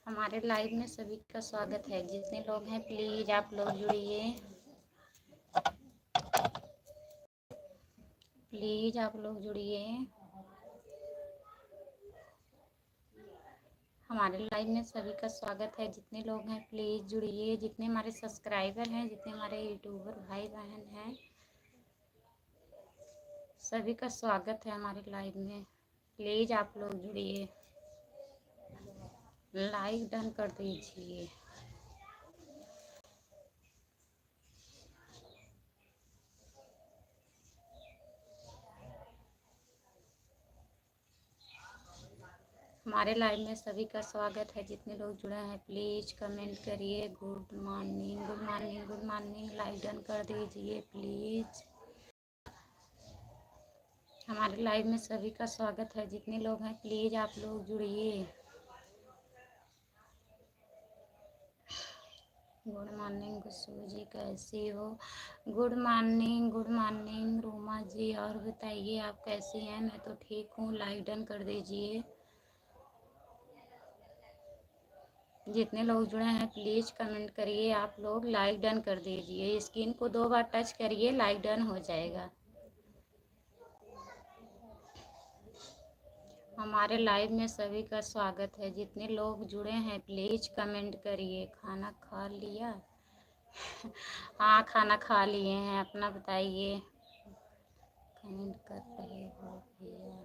हमारे लाइव में सभी का स्वागत है। जितने लोग हैं प्लीज आप लोग जुड़िए, प्लीज आप लोग जुड़िए। हमारे लाइव में सभी का स्वागत है। जितने लोग हैं प्लीज जुड़िए। जितने हमारे सब्सक्राइबर हैं, जितने हमारे यूट्यूबर भाई बहन हैं, सभी का स्वागत है हमारे लाइव में। प्लीज आप लोग जुड़िए, लाइक डन कर दीजिए। हमारे लाइव में सभी का स्वागत है। जितने लोग जुड़े हैं प्लीज कमेंट करिए। Good morning, good morning, good morning. Like done कर दीजिए प्लीज। हमारे लाइव में सभी का स्वागत है। जितने लोग हैं प्लीज आप लोग जुड़िए। गुड मॉर्निंग गुस्सू जी, कैसी हो? Good morning, good morning Roma ji. और बताइए आप कैसी हैं? मैं तो ठीक हूँ। लाइक डन कर दीजिए। जितने लोग जुड़े हैं प्लीज कमेंट करिए। आप लोग लाइक डन कर दीजिए। स्क्रीन को 2 बार टच करिए, लाइक डन हो जाएगा। हमारे लाइव में सभी का स्वागत है। जितने लोग जुड़े हैं प्लीज कमेंट करिए। खाना खा लिया? हाँ, खाना खा लिए हैं। अपना बताइए। कमेंट कर रहे हो भैया,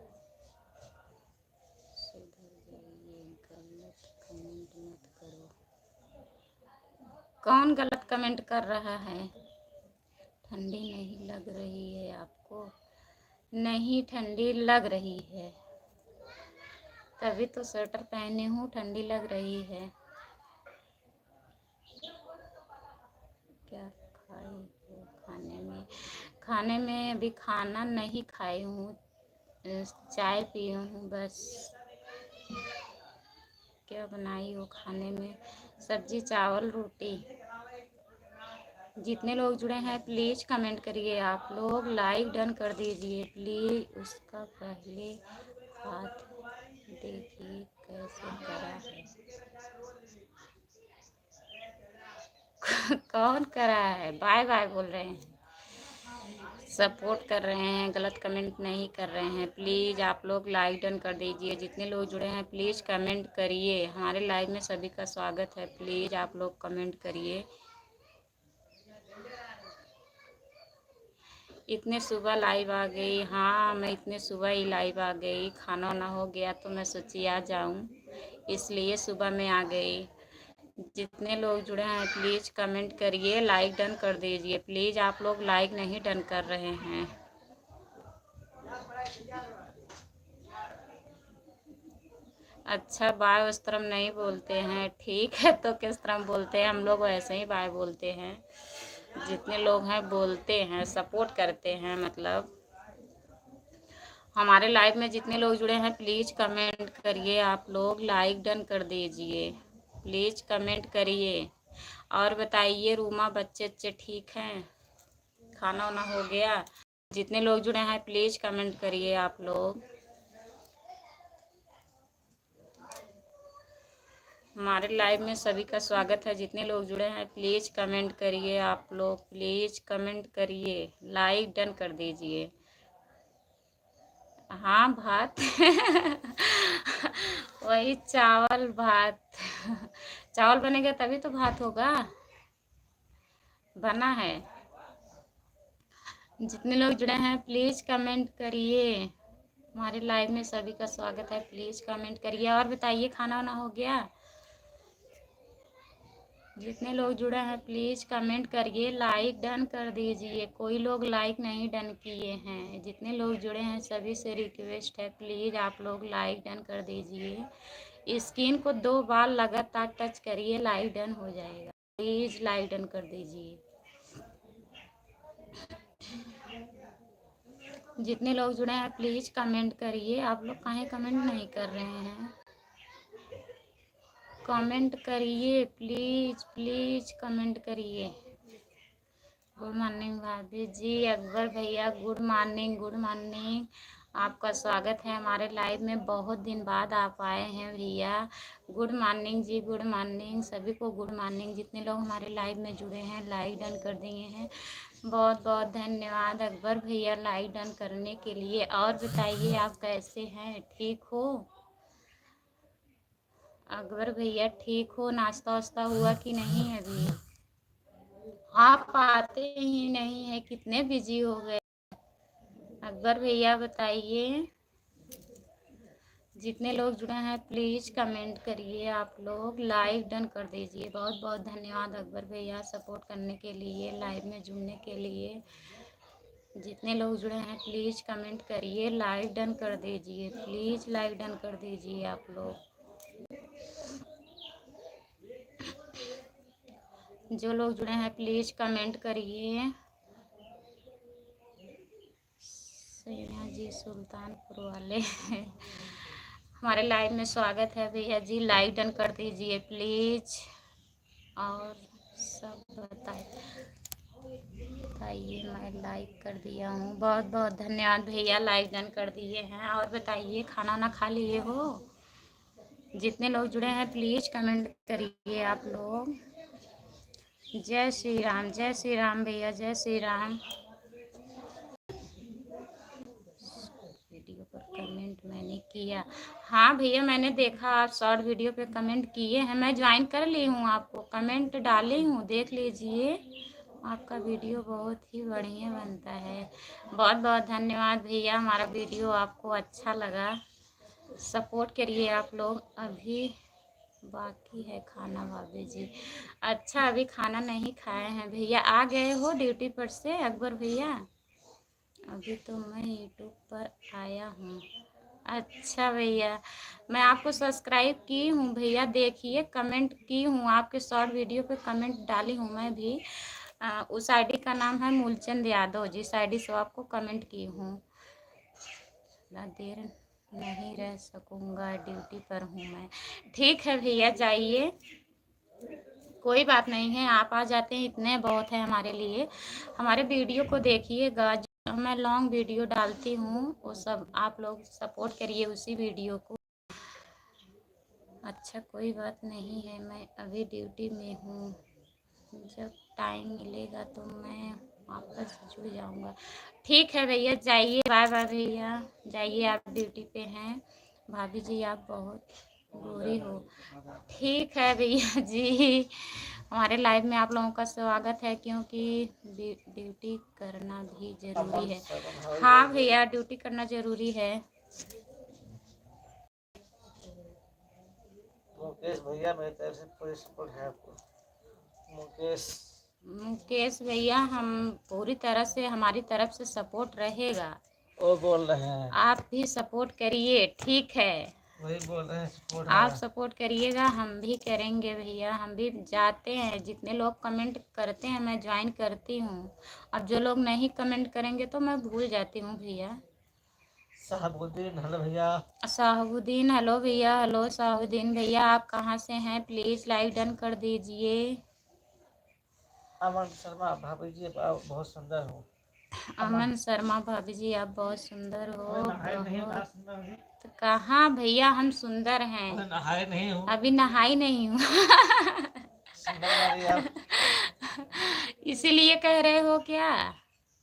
सुधर जाइए, गलत कमेंट मत करो। कौन गलत कमेंट कर रहा है? ठंडी नहीं लग रही है आपको? नहीं, ठंडी लग रही है, तभी तो स्वेटर पहने हूँ। ठंडी लग रही है। क्या खाई हो खाने में? खाने में अभी खाना नहीं खाई हूँ, चाय पी हूँ बस। क्या बनाई हो खाने में? सब्जी, चावल, रोटी। जितने लोग जुड़े हैं प्लीज कमेंट करिए। आप लोग लाइक डन कर दीजिए प्लीज। उसका पहले हाथ देखिए कैसे करा है। कौन करा है? बाय बाय बोल रहे हैं, सपोर्ट कर रहे हैं, गलत कमेंट नहीं कर रहे हैं। प्लीज़ आप लोग लाइक डन कर दीजिए। जितने लोग जुड़े हैं प्लीज़ कमेंट करिए। हमारे लाइव में सभी का स्वागत है। प्लीज़ आप लोग कमेंट करिए। इतने सुबह लाइव आ गई? हाँ, मैं इतने सुबह ही लाइव आ गई। खाना वाना हो गया तो मैं सोची आ जाऊँ, इसलिए सुबह में आ गई। जितने लोग जुड़े हैं प्लीज़ कमेंट करिए, लाइक डन कर दीजिए। प्लीज़ आप लोग लाइक नहीं डन कर रहे हैं। अच्छा, बाय उस तरह नहीं बोलते हैं। ठीक है, तो किस तरह बोलते हैं? हम लोग वैसे ही बाय बोलते हैं। जितने लोग हैं बोलते हैं, सपोर्ट करते हैं मतलब। हमारे लाइव में जितने लोग जुड़े हैं प्लीज़ कमेंट करिए। आप लोग लाइक डन कर दीजिए, प्लीज़ कमेंट करिए। और बताइए रूमा, बच्चे अच्छे ठीक हैं? खाना वाना हो गया? जितने लोग जुड़े हैं प्लीज़ कमेंट करिए आप लोग। हमारे लाइव में सभी का स्वागत है। जितने लोग जुड़े हैं प्लीज़ कमेंट करिए। आप लोग प्लीज़ कमेंट करिए, लाइक डन कर दीजिए। हाँ, भात। वही चावल भात। चावल बनेगा तभी तो भात होगा। बना है। जितने लोग जुड़े हैं प्लीज़ कमेंट करिए। हमारे लाइव में सभी का स्वागत है। प्लीज़ कमेंट करिए। और बताइए खाना वाना हो गया? जितने लोग जुड़े हैं प्लीज़ कमेंट करिए, लाइक डन कर दीजिए। कोई लोग लाइक नहीं डन किए हैं। जितने लोग जुड़े हैं सभी से रिक्वेस्ट है, प्लीज़ आप लोग लाइक डन कर दीजिए। स्क्रीन को 2 बार लगातार टच करिए, लाइक डन हो जाएगा। प्लीज़ लाइक डन कर दीजिए। जितने लोग जुड़े हैं प्लीज़ कमेंट करिए। आप लोग काहे कमेंट नहीं कर रहे हैं? कमेंट करिए प्लीज़, प्लीज़ कमेंट करिए। गुड मॉर्निंग भाभी जी। अकबर भैया गुड मॉर्निंग, गुड मॉर्निंग। आपका स्वागत है हमारे लाइव में। बहुत दिन बाद आप आए हैं भैया। गुड मॉर्निंग जी, गुड मॉर्निंग सभी को, गुड मॉर्निंग। जितने लोग हमारे लाइव में जुड़े हैं लाइक डन कर दिए हैं, बहुत बहुत धन्यवाद अकबर भैया लाइक डन करने के लिए। और बताइए आप कैसे हैं, ठीक हो अकबर भैया? ठीक हो? नाश्ता वास्ता हुआ कि नहीं अभी? आप आते ही नहीं है, कितने बिजी हो गए अकबर भैया बताइए। जितने लोग जुड़े हैं प्लीज़ कमेंट करिए, आप लोग लाइक डन कर दीजिए। बहुत बहुत धन्यवाद अकबर भैया सपोर्ट करने के लिए, लाइव में जुड़ने के लिए। जितने लोग जुड़े हैं प्लीज़ कमेंट करिए, लाइक डन कर दीजिए, प्लीज़ लाइक डन कर दीजिए आप लोग। जो लोग जुड़े हैं प्लीज़ कमेंट करिए। सैया जी सुल्तानपुर वाले हमारे लाइव में स्वागत है भैया जी, लाइक डन कर दीजिए प्लीज़। और सब बताइए, मैं लाइक कर दिया हूँ, बहुत बहुत धन्यवाद भैया लाइक डन कर दिए हैं। और बताइए खाना ना खा लिए हो? जितने लोग जुड़े हैं प्लीज़ कमेंट करिए आप लोग। जय श्री राम भैया, जय श्री राम। वीडियो पर कमेंट मैंने किया, हाँ भैया मैंने देखा आप शॉर्ट वीडियो पे कमेंट किए हैं, मैं ज्वाइन कर ली हूँ, आपको कमेंट डाली हूँ, देख लीजिए। आपका वीडियो बहुत ही बढ़िया बनता है। बहुत बहुत धन्यवाद भैया, हमारा वीडियो आपको अच्छा लगा, सपोर्ट करिए आप लोग। अभी बाकी है खाना भाभी जी? अच्छा अभी खाना नहीं खाए हैं भैया। आ गए हो ड्यूटी पर से अकबर भैया? अभी तो मैं यूट्यूब पर आया हूँ। अच्छा भैया, मैं आपको सब्सक्राइब की हूँ भैया, देखिए कमेंट की हूँ, आपके शॉर्ट वीडियो पे कमेंट डाली हूँ मैं भी। उस आईडी का नाम है मूलचंद यादव, जिस आईडी से आपको कमेंट की हूँ। देर नहीं रह सकूँगा, ड्यूटी पर हूँ मैं। ठीक है भैया जाइए, कोई बात नहीं है, आप आ जाते हैं इतने बहुत है हमारे लिए। हमारे वीडियो को देखिएगा, जो मैं लॉन्ग वीडियो डालती हूँ वो सब आप लोग सपोर्ट करिए उसी वीडियो को। अच्छा कोई बात नहीं है, मैं अभी ड्यूटी में हूँ, जब टाइम मिलेगा तो मैं वापस जुड़ जाऊँगा। ठीक है भैया जाइए, बाय बाय भैया, जाइए आप ड्यूटी पे हैं। भाभी जी आप बहुत गोरी हो। ठीक है भैया जी, हमारे लाइव में आप लोगों का स्वागत है, क्योंकि ड्यूटी करना भी ज़रूरी है। हाँ भैया ड्यूटी करना ज़रूरी है। मुकेश भैया मेरी तरफ से पूरी सपोर्ट है आपको। मुकेश भैया हम पूरी तरह से, हमारी तरफ से सपोर्ट रहेगा। वो बोल रहे हैं आप भी सपोर्ट करिए, ठीक है? वही बोल रहे हैं सपोर्ट आप है। सपोर्ट करिएगा, हम भी करेंगे भैया, हम भी जाते हैं। जितने लोग कमेंट करते हैं मैं ज्वाइन करती हूँ, अब जो लोग नहीं कमेंट करेंगे तो मैं भूल जाती हूँ भैया। साहबुद्दीन हेलो भैया। साहबुद्दीन हेलो भैया, हेलो साहबुद्दीन भैया, आप कहाँ से हैं? प्लीज़ लाइक डन कर दीजिए। अमन शर्मा भाभी जी आप बहुत सुंदर हो। अमन शर्मा भाभी जी आप बहुत सुंदर हो। नहाए नहीं तो कहाँ भैया हम सुंदर हैं? नहाए नहीं हूँ, अभी नहाई नहीं हूँ सुंदर वाली आप। इसीलिए कह रहे हो क्या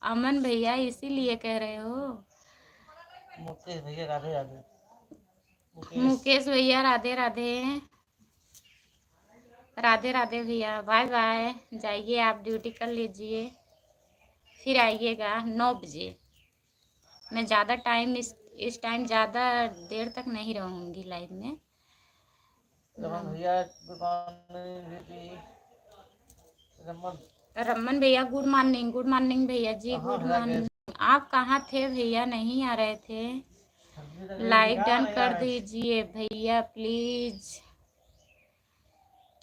अमन भैया, इसीलिए कह रहे हो? मुकेश भैया राधे राधे। मुकेश भैया राधे राधे, राधे राधे भैया, बाय बाय, जाइए आप ड्यूटी कर लीजिए, फिर आइएगा 9 बजे। मैं ज़्यादा टाइम इस टाइम ज़्यादा देर तक नहीं रहूँगी लाइव में। रमन भैया गुड मॉर्निंग दीदी। रमन भैया गुड मॉर्निंग भैया जी, कहाँ गुड रह गए? मॉर्निंग। आप कहाँ थे भैया, नहीं आ रहे थे? ठंडी लग रही लाइक क्या डन नहीं आ कर रहे? दीजिए भैया प्लीज।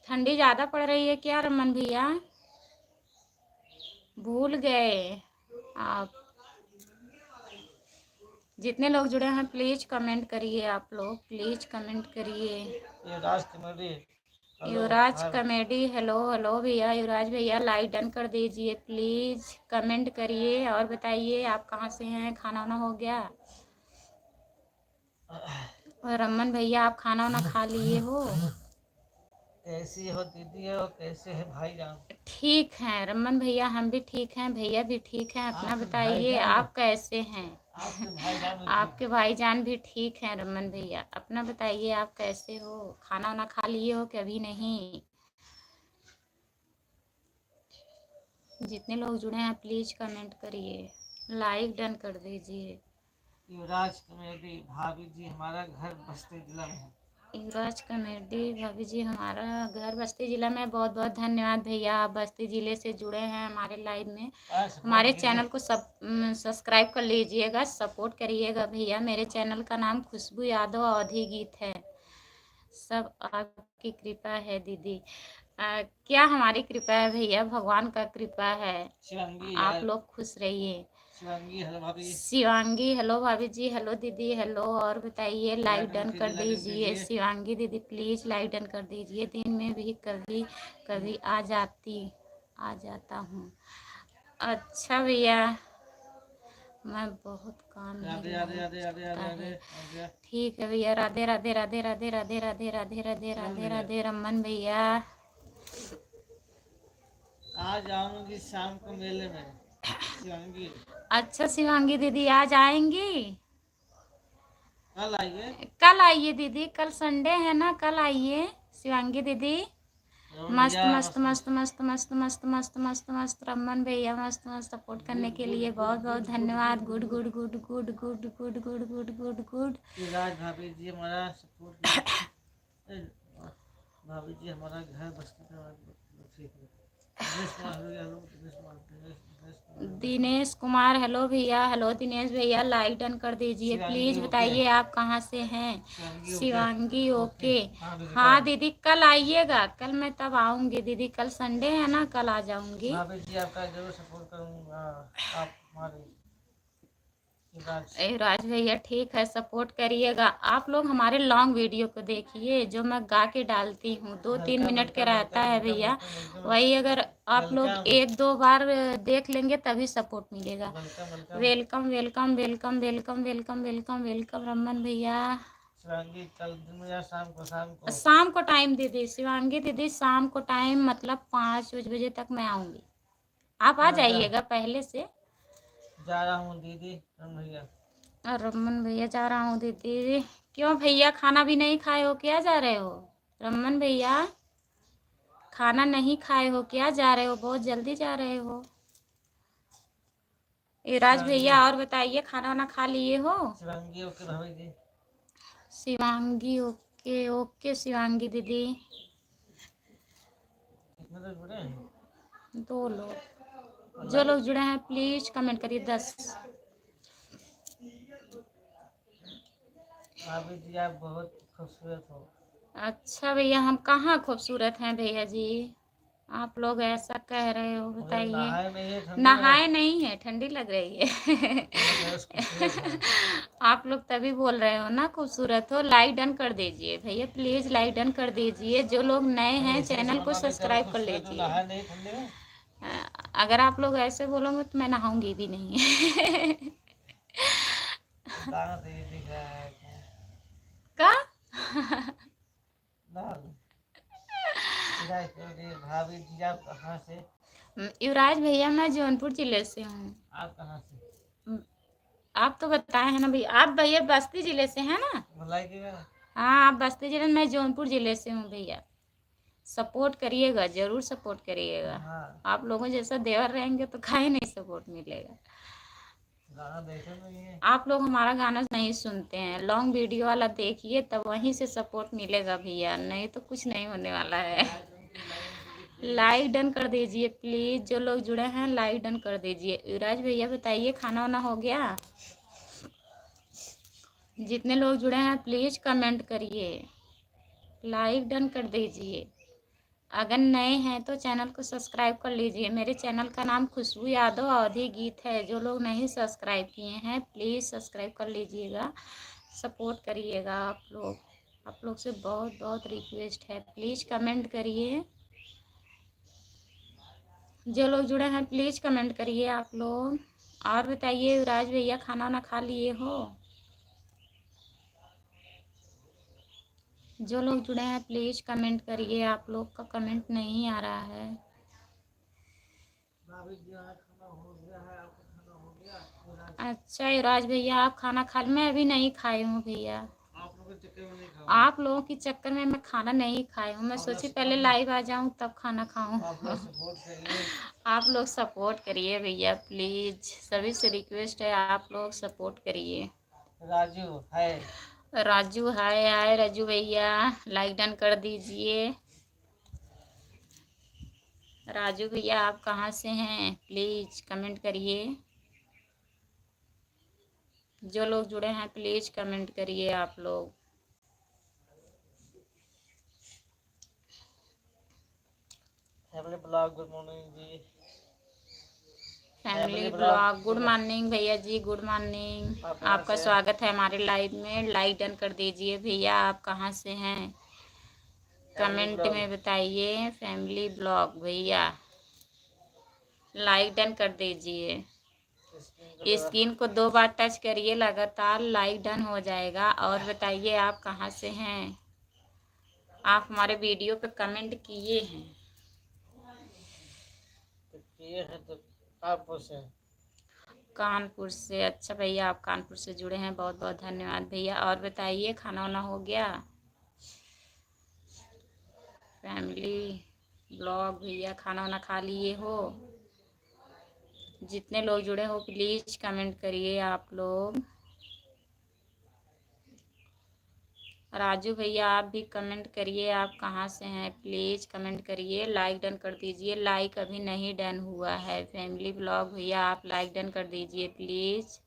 ठंडी ज़्यादा पड़ रही है क्या रमन भैया? भूल गए आप। जितने लोग जुड़े हैं प्लीज कमेंट करिए, आप लोग प्लीज कमेंट करिए। युवराज कमेडी हेलो युवराज हाय। कॉमेडी हेलो हेलो भैया, युवराज भैया लाइक डन कर दीजिए प्लीज, कमेंट करिए और बताइए आप कहाँ से हैं, खाना वाना हो गया? और रमन भैया आप खाना वाना खा लिए हो? कैसी हो दीदी और कैसे है भाईजान? ठीक हैं रमन भैया, हम भी ठीक हैं, भैया भी ठीक हैं। अपना आपके बताइए भाईजान आप कैसे हैं? आपके भाईजान भी ठीक आपके भाईजान भी ठीक हैं रमन भैया। अपना बताइए आप कैसे हो? खाना वाना खा लिए हो कि अभी नहीं? जितने लोग जुड़े हैं प्लीज कमेंट करिए, लाइक डन कर दीजिए। युवराज कमेटी भाभी जी हमारा घर बस्ती जिला में है। युवराज कमेटी भाभी जी हमारा घर बस्ती जिला में। बहुत बहुत धन्यवाद भैया, आप बस्ती जिले से जुड़े हैं हमारे लाइव में। हमारे चैनल को सब्सक्राइब कर लीजिएगा, सपोर्ट करिएगा भैया। मेरे चैनल का नाम खुशबू यादव अवधी गीत है। सब आपकी कृपा है दीदी। क्या हमारी कृपा है भैया, भगवान का कृपा है। आप लोग खुश रहिए। शिवांगी हेलो भाभी। शिवांगी हेलो भाभी जी, हेलो दीदी, हेलो। और बताइए, लाइक डन कर दीजिए। शिवांगी दीदी प्लीज लाइक डन कर दीजिए। दिन में भी कभी कभी आ जाता हूँ। अच्छा भैया, मैं बहुत काम है। ठीक है भैया, राधे राधे राधे राधे राधे राधे राधे राधे राधे राधे रमन भैया। आ जाऊंगी शाम को मेले में शिवांगी। अच्छा शिवांगी दीदी आज आएंगी? कल आइए। कल आइए दीदी, कल संडे है ना, कल आइए शिवांगी दीदी। मस्त मस्त मस्त मस्त मस्त मस्त मस्त मस्त मस्त रमन भैया, मस्त मस्त सपोर्ट करने के लिए बहुत बहुत धन्यवाद। Good good good good good good good good good good. Raj भाभी जी हमारा सपोर्ट भाभी जी हमारा घर बस्ती ठीक है। दिनेश कुमार हेलो भैया, हेलो दिनेश भैया, लाइक डन कर दीजिए प्लीज। बताइए आप कहाँ से हैं? शिवांगी ओके। हाँ दीदी कल आइएगा, कल मैं तब आऊंगी दीदी, कल संडे है ना, कल आ जाऊंगी। भाभी जी आपका जरूर सपोर्ट करूंगा। आप हमारे राज भैया ठीक है, सपोर्ट करिएगा। आप लोग हमारे लॉन्ग वीडियो को देखिए जो मैं गा के डालती हूँ, 2-3 मिनट के रहता है भैया। वही अगर आप लोग 1-2 बार देख लेंगे तभी सपोर्ट मिलेगा। Welcome welcome welcome welcome welcome welcome welcome Raman भैया। शिवांगी कल दिन में या शाम को टाइम दीदी, शिवांगी दीदी शाम को टाइम मतलब 5 बजे तक मैं आऊँगी। आप आ जाइएगा पहले से। जा रहा हूँ दीदी भैया। रमन भैया जा रहा हूँ दीदी। क्यों भैया खाना भी नहीं खाए हो, क्या जा रहे हो? रमन भैया खाना नहीं खाए हो, क्या जा रहे हो, बहुत जल्दी जा रहे हो? राज भैया और बताइए, खाना वाना खा लिए हो? शिवांगी ओके भाभी जी। शिवांगी ओके ओके शिवांगी दीदी। कितने लोग जुड़े हैं? 2 लोग। जो लोग जुड़े हैं प्लीज कमेंट करिए 10। भाभी जी आप बहुत खूबसूरत हो। अच्छा भैया, हम कहाँ खूबसूरत हैं भैया जी, आप लोग ऐसा कह रहे हो? बताइए। नहाए नहीं है, ठंडी लग रही है। आप लोग तभी बोल रहे हो ना खूबसूरत हो। लाइक डन कर दीजिए भैया, प्लीज लाइक डन कर दीजिए। जो लोग नए हैं चैनल को सब्सक्राइब कर लीजिए। अगर आप लोग ऐसे बोलोगे तो मैं नहाऊंगी भी नहीं। का भाभी जी आप कहाँ से? युवराज भैया मैं जौनपुर जिले से हूँ। आप कहाँ से? आप तो बताए हैं ना भैया, आप भैया बस्ती जिले से हैं ना? हाँ आप बस्ती जिले, मैं जौनपुर जिले से हूँ भैया। सपोर्ट करिएगा, जरूर सपोर्ट करिएगा। हाँ। आप लोगों जैसा देवर रहेंगे तो काहे नहीं सपोर्ट मिलेगा। गाना देखे नहीं। आप लोग हमारा गाना नहीं सुनते हैं, लॉन्ग वीडियो वाला देखिए तब वहीं से सपोर्ट मिलेगा भैया, नहीं तो कुछ नहीं होने वाला है। लाइक डन कर दीजिए प्लीज, जो लोग जुड़े हैं लाइक डन कर दीजिए। युवराज भैया बताइए खाना वाना हो गया? जितने लोग जुड़े हैं प्लीज कमेंट करिए, लाइक डन कर दीजिए। अगर नए हैं तो चैनल को सब्सक्राइब कर लीजिए। मेरे चैनल का नाम खुशबू यादव अवधी गीत है। जो लोग नहीं सब्सक्राइब किए हैं प्लीज़ सब्सक्राइब कर लीजिएगा, सपोर्ट करिएगा। आप लोग से बहुत बहुत रिक्वेस्ट है, प्लीज़ कमेंट करिए। जो लोग जुड़े हैं प्लीज़ कमेंट करिए आप लोग। और बताइए युवराज भैया खाना वाना खा लिए हो? जो लोग जुड़े हैं प्लीज़ कमेंट करिए, आप लोग का कमेंट नहीं आ रहा है। भाभी जी यहाँ खाना हो गया है, आपका खाना हो गया? अच्छा युवराज भैया आप खाना खा, मैं अभी नहीं खाई हूँ भैया। आप लोगों के चक्कर में नहीं खाओ। आप लोगों के चक्कर में मैं खाना नहीं खाई हूँ, मैं सोची पहले लाइव आ जाऊँ तब खाना खाऊँ। आप लोग सपोर्ट करिए। आप लोग सपोर्ट करिए भैया प्लीज़, सभी से रिक्वेस्ट है आप लोग सपोर्ट करिए। राजू है, राजू हाय हाय राजू भैया, लाइक डन कर दीजिए। राजू भैया आप कहाँ से हैं प्लीज़ कमेंट करिए। जो लोग जुड़े हैं प्लीज़ कमेंट करिए आप लोग। फैमिली ब्लॉग गुड मॉर्निंग जी। फैमिली ब्लॉग गुड मॉर्निंग भैया जी, गुड मॉर्निंग। आपका स्वागत है हमारे लाइव में, लाइक डन कर दीजिए भैया। आप कहाँ से हैं कमेंट में बताइए। फैमिली ब्लॉग भैया लाइक डन कर दीजिए। स्क्रीन को 2 बार टच करिए, लगातार लाइक डन हो जाएगा। और बताइए आप कहाँ से हैं, आप हमारे वीडियो पे कमेंट किए हैं। तो कानपुर से। कानपुर से, अच्छा भैया आप कानपुर से जुड़े हैं, बहुत बहुत धन्यवाद भैया। और बताइए खाना वाना हो गया। फैमिली ब्लॉग भैया खाना वाना खा लिए हो। जितने लोग जुड़े हो प्लीज़ कमेंट करिए आप लोग। राजू भैया आप भी कमेंट करिए, आप कहाँ से हैं प्लीज़ कमेंट करिए। लाइक डन कर दीजिए, लाइक अभी नहीं डन हुआ है। फैमिली ब्लॉग भैया आप लाइक डन कर दीजिए प्लीज़।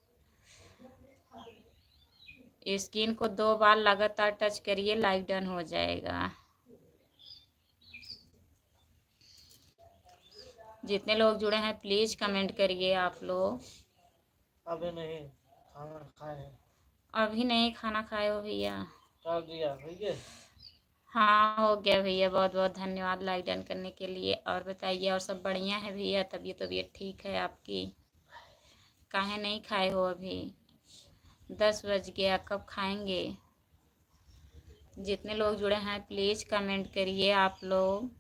स्क्रीन को 2 बार लगातार टच करिए, लाइक डन हो जाएगा। जितने लोग जुड़े हैं प्लीज़ कमेंट करिए आप लोग। अभी नहीं खाना खाए। अभी नहीं खाना खाए हो भैया? कर दिया भैया। हाँ हो गया भैया, बहुत बहुत धन्यवाद लाइक डन करने के लिए। और बताइए और सब बढ़िया है भैया? तबीयत ठीक है आपकी? काहे नहीं खाए हो अभी? 10 बज गया, कब खाएंगे? जितने लोग जुड़े हैं प्लीज़ कमेंट करिए आप लोग।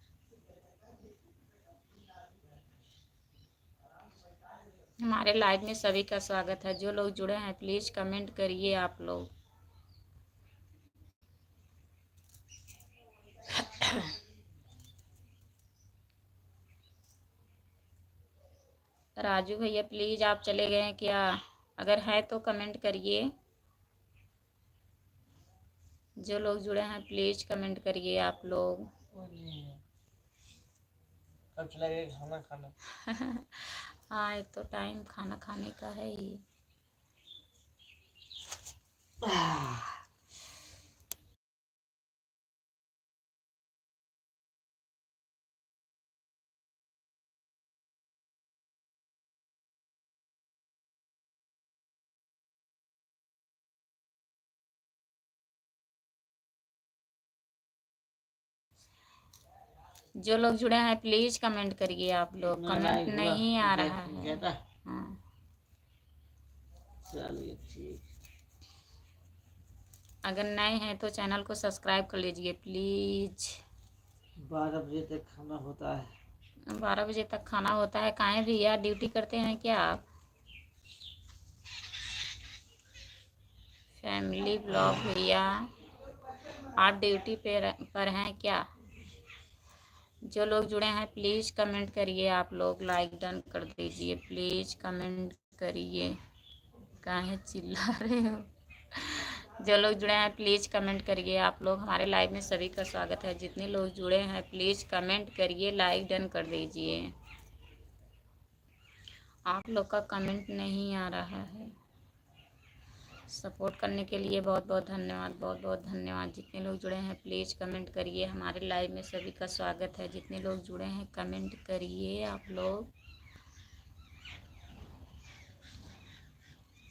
हमारे लाइव में सभी का स्वागत है। जो लोग जुड़े हैं प्लीज़ कमेंट करिए आप लोग। राजू भैया प्लीज़ आप चले गए हैं क्या? अगर है तो कमेंट करिए। जो लोग जुड़े हैं प्लीज़ कमेंट करिए आप लोग। कब चलेगा खाना खाना? हाँ एक तो टाइम खाना खाने का है ही। जो लोग जुड़े हैं प्लीज़ कमेंट करिए आप लोग। कमेंट नहीं आ रहा है। हाँ चलिए ठीक। अगर नए हैं तो चैनल को सब्सक्राइब कर लीजिए प्लीज़। 12 बजे तक खाना होता है। 12 बजे तक खाना होता है? काहे भैया ड्यूटी करते हैं क्या आप? फैमिली ब्लॉग भैया आप ड्यूटी पर हैं क्या? जो लोग जुड़े हैं प्लीज़ कमेंट करिए आप लोग। लाइक डन कर दीजिए प्लीज़, कमेंट करिए। काहे चिल्ला रहे हो? जो लोग जुड़े हैं प्लीज़ कमेंट करिए आप लोग। हमारे लाइव में सभी का स्वागत है। जितने लोग जुड़े हैं प्लीज़ कमेंट करिए, लाइक डन कर दीजिए। आप लोग का कमेंट नहीं आ रहा है। सपोर्ट करने के लिए बहुत बहुत धन्यवाद, बहुत बहुत धन्यवाद। जितने लोग जुड़े हैं प्लीज़ कमेंट करिए। हमारे लाइव में सभी का स्वागत है। जितने लोग जुड़े हैं कमेंट करिए आप लोग।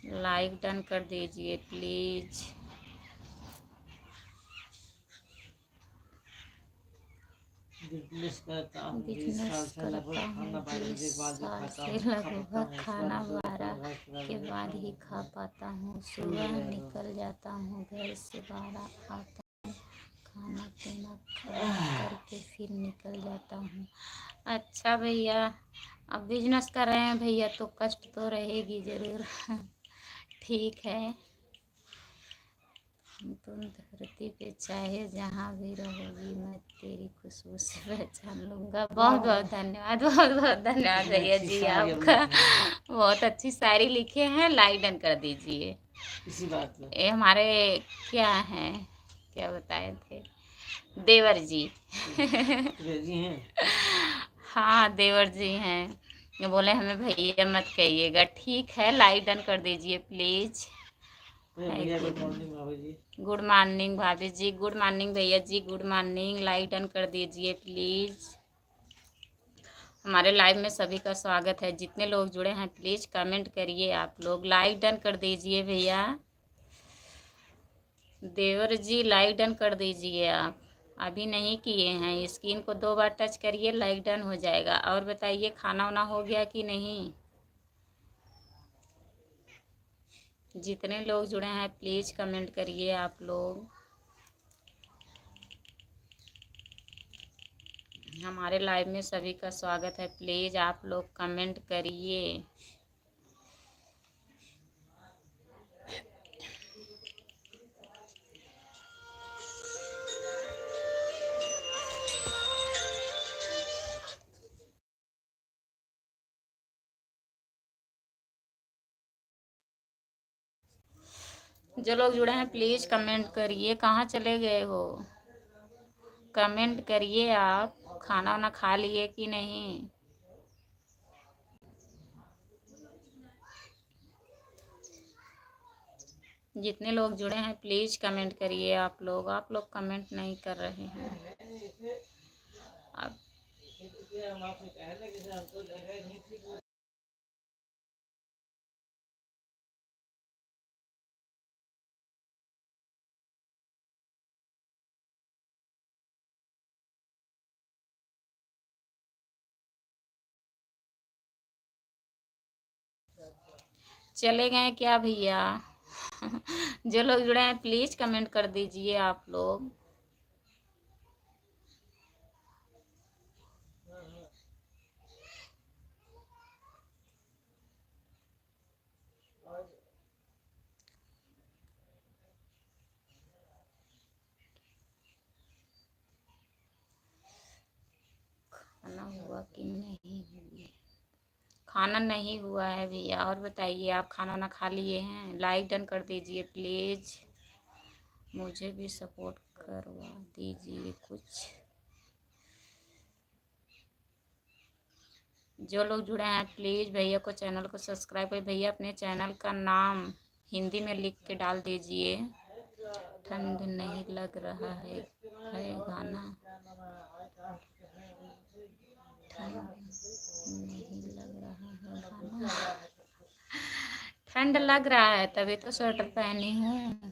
लाइक डन कर दीजिए प्लीज़। बिजनेस करता हूँ 20 बिजनेस साल से, करता लगभग हूँ खाना 12 20 बजे के बाद ही साल खाता से, हूँ। लगभग खाना 12 के बाद ही खा पाता हूँ। सुबह निकल जाता हूँ घर से, 12 आता हूँ खाना करके फिर निकल जाता हूँ। अच्छा भैया, अब बिजनेस कर रहे हैं भैया तो कष्ट तो रहेगी ज़रूर। ठीक है, तुम धरती पे चाहे जहाँ भी रहोगी मैं तेरी खुशबू से पहचान लूँगा। बहुत बहुत धन्यवाद, बहुत बहुत धन्यवाद भैया जी आपका। बहुत अच्छी शायरी लिखे हैं, लाइक डन कर दीजिए। इसी बात पे ये हमारे क्या हैं, क्या बताए थे, देवर जी। जी हैं। हाँ देवर जी हैं। ये बोले हमें भैया मत कहिएगा। ठीक है, लाइक डन कर दीजिए प्लीज़। भैया गुड मॉर्निंग बाबू जी। गुड मॉर्निंग भाभी जी, गुड मॉर्निंग भैया जी, गुड मॉर्निंग। लाइक डन कर दीजिए प्लीज़। हमारे लाइव में सभी का स्वागत है। जितने लोग जुड़े हैं प्लीज़ कमेंट करिए। आप लोग लाइक डन कर दीजिए भैया। देवर जी लाइक डन कर दीजिए। आप अभी नहीं किए हैं, स्क्रीन को 2 बार टच करिए, लाइक डन हो जाएगा। और बताइए खाना वाना हो गया कि नहीं। जितने लोग जुड़े हैं प्लीज़ कमेंट करिए आप लोग। हमारे लाइव में सभी का स्वागत है। प्लीज़ आप लोग कमेंट करिए। जो लोग जुड़े हैं प्लीज़ कमेंट करिए। कहाँ चले गए हो, कमेंट करिए आप। खाना वाना खा लिए कि नहीं। जितने लोग जुड़े हैं प्लीज़ कमेंट करिए आप लोग कमेंट नहीं कर रहे हैं। अब चले गए क्या भैया। जो लोग जुड़े हैं प्लीज़ कमेंट कर दीजिए आप लोग। खाना हुआ कि नहीं हुई। खाना नहीं हुआ है भैया। और बताइए आप खाना वाना खा लिए हैं। लाइक डन कर दीजिए प्लीज़। मुझे भी सपोर्ट करवा दीजिए कुछ। जो लोग जुड़े हैं प्लीज़ भैया को चैनल को सब्सक्राइब कर। भैया अपने चैनल का नाम हिंदी में लिख के डाल दीजिए। ठंड नहीं लग रहा है गाना। ठंड नहीं लग रहा है गाना। ठंड लग रहा है तभी तो स्वेटर पहनी हूँ।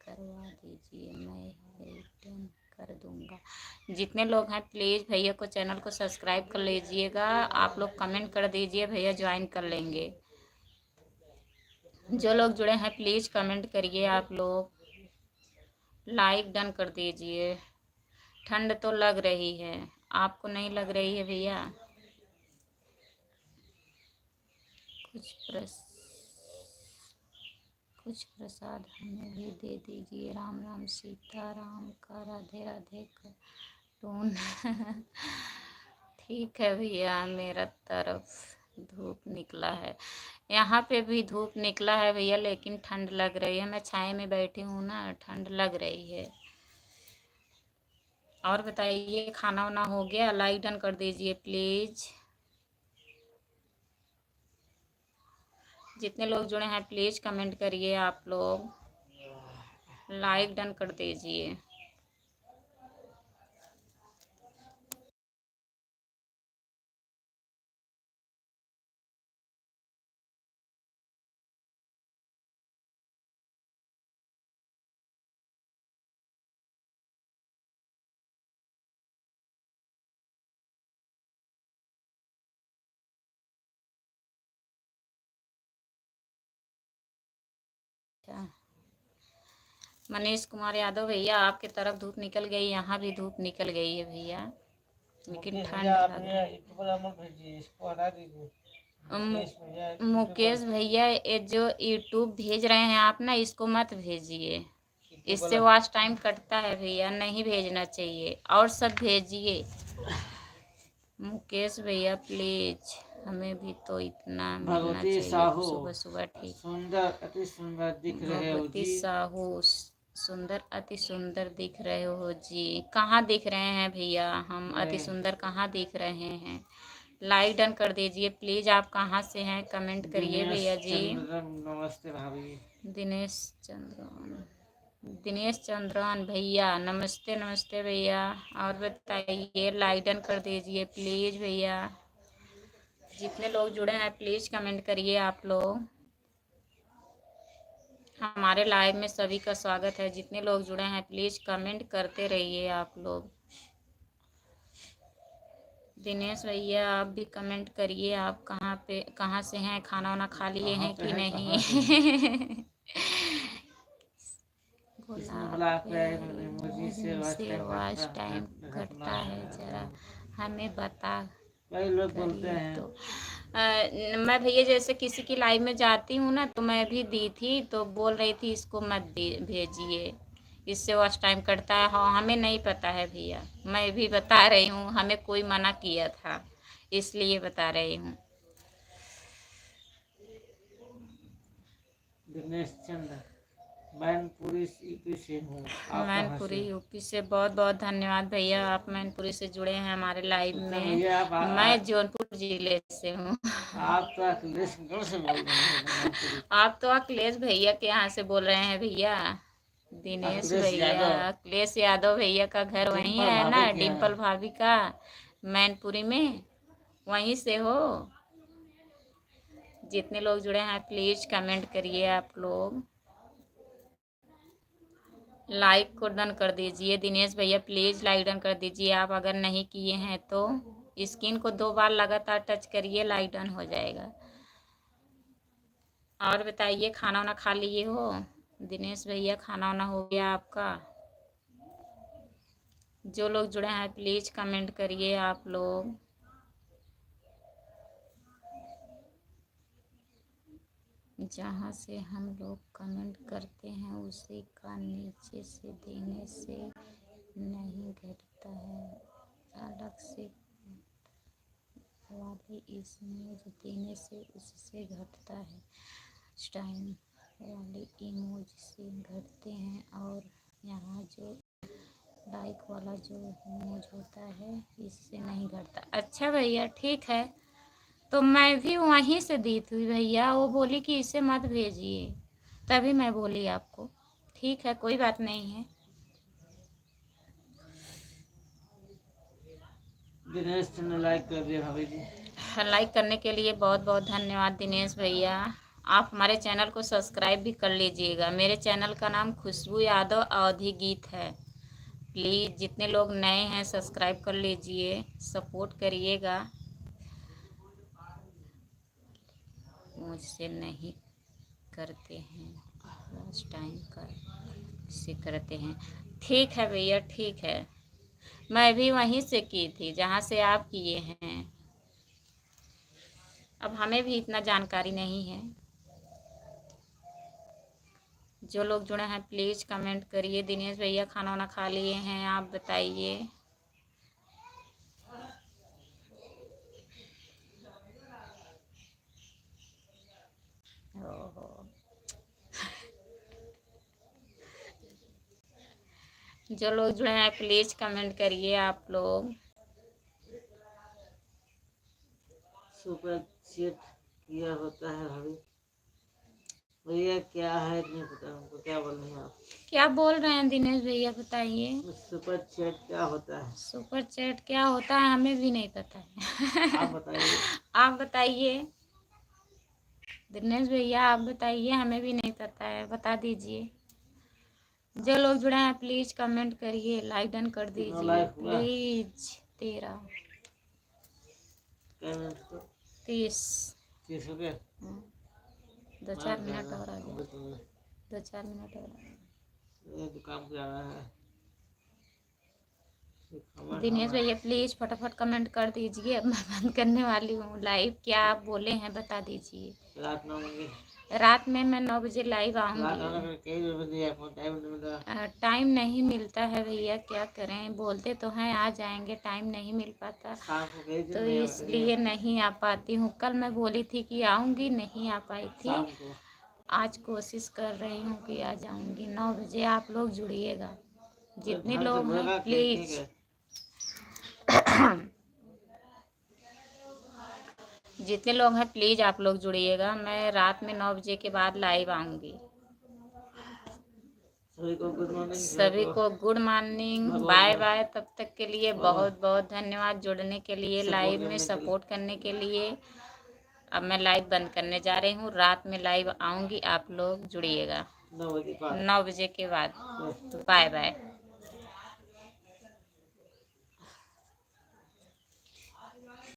करवा दीजिए, मैं रिटर्न कर दूंगा। जितने लोग हैं प्लीज़ भैया को चैनल को सब्सक्राइब कर लीजिएगा। आप लोग कमेंट कर दीजिए, भैया ज्वाइन कर लेंगे। जो लोग जुड़े हैं प्लीज़ कमेंट करिए आप लोग। लाइक डन कर दीजिए। ठंड तो लग रही है, आपको नहीं लग रही है भैया। कुछ प्रस कुछ प्रसाद हमें भी दे दीजिए। राम राम सीता राम का राधे राधे का टून। ठीक है भैया, मेरा तरफ धूप निकला है। यहाँ पे भी धूप निकला है भैया, लेकिन ठंड लग रही है। मैं छाए में बैठी हूँ ना, ठंड लग रही है। और बताइए खाना वाना हो गया। लाइक डन कर दीजिए प्लीज़। जितने लोग जुड़े हैं प्लीज़ कमेंट करिए आप लोग। लाइक डन कर दीजिए। मनीष कुमार यादव भैया, आपकी तरफ धूप निकल गई, यहाँ भी धूप निकल गई है भैया, लेकिन ठंड लग रहा है। इसको हटा दीजिए। मुकेश भैया, ये जो यूट्यूब भेज रहे हैं आप ना, इसको मत भेजिए, इससे वॉच टाइम कटता है भैया, नहीं भेजना चाहिए, और सब भेजिए। मुकेश भैया प्लीज, हमें भी तो इतना मिलना चाहिए सुबह सुबह। ठीक, सुंदर, अति सुंदर दिख रहे हो भगवती जी। साहू, सुंदर, अति सुंदर दिख रहे हो जी। कहाँ दिख रहे हैं भैया, हम अति सुंदर कहाँ दिख रहे हैं? लाइक डन कर दीजिए प्लीज। आप कहाँ से हैं कमेंट करिए भैया जी। नमस्ते भाभी। दिनेश चंद्रन भैया, नमस्ते नमस्ते भैया। और बताइए, लाइक डन कर दीजिए प्लीज भैया। जितने लोग जुड़े हैं प्लीज कमेंट करिए आप लोग। हमारे लाइव में सभी का स्वागत है। जितने लोग जुड़े हैं प्लीज कमेंट करते रहिए आप लोग। दिनेश भैया आप भी कमेंट करिए, आप कहाँ से हैं, खाना वाना खा लिए हैं कि नहीं? से वॉच टाइम घटता है, जरा हमें बता। कई लोग बोलते हैं तो मैं भैया जैसे किसी की लाइव में जाती हूँ ना, तो मैं भी दी थी, तो बोल रही थी इसको मत भेजिए, इससे वॉच टाइम कटता है। हाँ, हमें नहीं पता है भैया, मैं भी बता रही हूँ, हमें कोई मना किया था, इसलिए बता रही हूँ। दिनेश चंद्र, मैनपुरी यूपी से हूँ। मैनपुरी यूपी से, बहुत बहुत धन्यवाद भैया, आप मैनपुरी से जुड़े हैं हमारे लाइव में। मैं जौनपुर जिले से हूँ। आप तो अखिलेशगढ़ से बोल रहे हैं। आप तो अखिलेश भैया के यहाँ से बोल रहे हैं भैया। दिनेश भैया, अखिलेश यादव भैया का घर वहीं है ना, डिम्पल भाभी का, मैनपुरी में, वहीं से हो। जितने लोग जुड़े हैं प्लीज कमेंट करिए आप लोग। लाइक को डन कर दीजिए दिनेश भैया, प्लीज लाइक डन कर दीजिए। आप अगर नहीं किए हैं तो स्क्रीन को 2 बार लगातार टच करिए, लाइक डन हो जाएगा। और बताइए, खाना वाना खा लिए हो दिनेश भैया? खाना वाना हो गया आपका? जो लोग जुड़े हैं प्लीज कमेंट करिए आप लोग। जहाँ से हम लोग कमेंट करते हैं उसी का नीचे से देने से नहीं घटता है, अलग से वाली इमेज देने से उससे घटता है, टाइम वाली इमोज से घटते हैं, और यहाँ जो लाइक वाला जो इमोज होता है इससे नहीं घटता। अच्छा भैया ठीक है, तो मैं भी वहीं से दी थी भैया, वो बोली कि इसे मत भेजिए, तभी मैं बोली आपको। ठीक है, कोई बात नहीं है। दिनेश चंद्र लाइक कर दिया भाभी जी। लाइक करने के लिए बहुत बहुत धन्यवाद दिनेश भैया। आप हमारे चैनल को सब्सक्राइब भी कर लीजिएगा। मेरे चैनल का नाम खुशबू यादव अवधी गीत है। प्लीज़ जितने लोग नए हैं सब्सक्राइब कर लीजिए, सपोर्ट करिएगा। मुझसे नहीं करते हैं, लास्ट टाइम का से करते हैं। ठीक है भैया, ठीक है, मैं भी वहीं से की थी जहाँ से आप किए हैं। अब हमें भी इतना जानकारी नहीं है। जो लोग जुड़े हैं प्लीज़ कमेंट करिए। दिनेश भैया खाना वाना खा लिए हैं, आप बताइए। ओहो, जो लोग जुड़े हैं प्लीज़ कमेंट करिए आप लोग। सुपर चैट किया होता है भाभी भैया, क्या है नहीं पता हमको, क्या बोल रहे हैं आप? क्या बोल रहे हैं दिनेश भैया, बताइए। सुपर चैट क्या होता है? सुपर चैट क्या होता है हमें भी नहीं पता है। आप बताइए। आप बताइए दिनेश भैया, आप बताइए, हमें भी नहीं पता है, बता दीजिए। जो लोग जुड़े हैं प्लीज कमेंट करिए, लाइक डन कर दीजिए प्लीज। 13 30 30 हो गया। 2-4 मिनट और आ जाए, 2-4 मिनट और। ये दुकान जाना है। ये खबर दिनेश हमारा- भैया प्लीज़ फटाफट कमेंट कर दीजिए, अब मैं बंद करने वाली हूँ लाइव। क्या आप बोले हैं बता दीजिए। रात 9 बजे रात में मैं 9 बजे लाइव रात 9 आऊँगी। बजे कई बजे आपको टाइम नहीं मिला। टाइम नहीं मिलता है भैया, क्या करें, बोलते तो हैं आ जाएंगे, टाइम नहीं मिल पाता, शाम को कई दिन तो नहीं आ इसलिए नहीं आ पाती हूँ। कल मैं बोली थी कि आऊँगी, नहीं आ पाई थी। शाम को आज कोशिश कर रही हूँ कि आ जाऊँगी। 9 बजे आप लोग जुड़िएगा, जितने ढंग से लोग हैं बोला कि ठीक प्लीज़। है। जितने लोग हैं प्लीज़ आप लोग जुड़िएगा। मैं रात में 9 बजे के बाद लाइव आऊँगी। सभी को गुड मॉर्निंग। सभी को गुड मॉर्निंग, बाय बाय। तब तक के लिए बहुत बहुत धन्यवाद जुड़ने के लिए, लाइव में सपोर्ट करने के लिए। अब मैं लाइव बंद करने जा रही हूँ, रात में लाइव आऊँगी, आप लोग जुड़िएगा 9 बजे बाद। 9 बजे के बाद। Bye bye.